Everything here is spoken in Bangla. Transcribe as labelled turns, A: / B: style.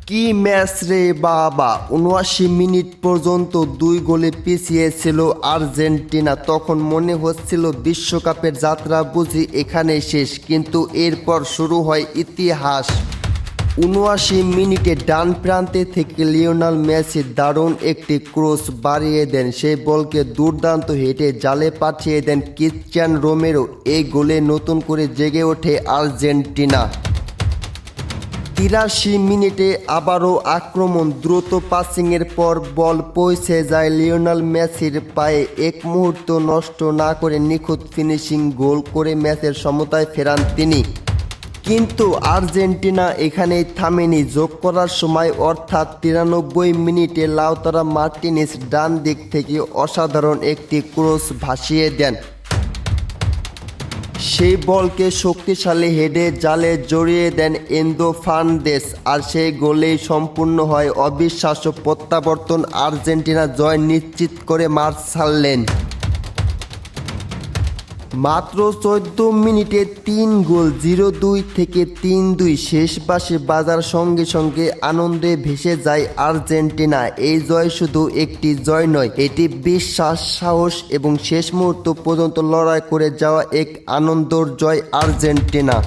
A: কি ম্যাচ রে বাবা! ৭৯ মিনিট পর্যন্ত ২ গোলে পিছিয়ে ছিল আর্জেন্টিনা। তখন মনে হচ্ছিল বিশ্বকাপের যাত্রা বুঝি এখানেই শেষ, কিন্তু এরপর শুরু হয় ইতিহাস। ৭৯ মিনিটে ডান প্রান্তে থেকে লিওনেল মেসি দারুণ একটি ক্রস বাড়িয়ে দেন, সেই বলকে দুর্দান্ত হেঁটে জালে পাঠিয়ে দেন ক্রিশ্চিয়ানো রোমেরো। এই গোলে নতুন করে জেগে ওঠে আর্জেন্টিনা। ৮৩ মিনিটে আবারও আক্রমণ, দ্রুত পাসিংয়ের পর বল পৌঁছে যায় লিওনেল মেসির পায়ে। এক মুহূর্ত নষ্ট না করে নিখুঁত ফিনিশিং গোল করে ম্যাচের সমতায় ফেরান তিনি। কিন্তু আর্জেন্টিনা এখানেই থামেনি। যোগ করার সময় অর্থাৎ ৯৩ মিনিটে লাউতারো মার্টিনেজ ডান দিক থেকে অসাধারণ একটি ক্রস ভাসিয়ে দেন। সেই বলকে শক্তিশালী হেডে জালে জড়িয়ে দেন এনজো ফার্নান্দেজ, আর সেই গোলেই সম্পূর্ণ হয় অবিশ্বাস্য প্রত্যাবর্তন। আর্জেন্টিনা জয় নিশ্চিত করে মাঠ ছাড়লেন। মাত্র ১৪ মিনিটে ৩ গোল, ০-২ থেকে ৩-২ শেষ বাঁশি বাজার সঙ্গে সঙ্গে আনন্দে ভেসে যায় আর্জেন্টিনা। এই জয় শুধু একটি জয় নয়, এটি বিশ্বাস, সাহস এবং শেষ মুহূর্ত পর্যন্ত লড়াই করে যাওয়া এক আনন্দর জয় আর্জেন্টিনা।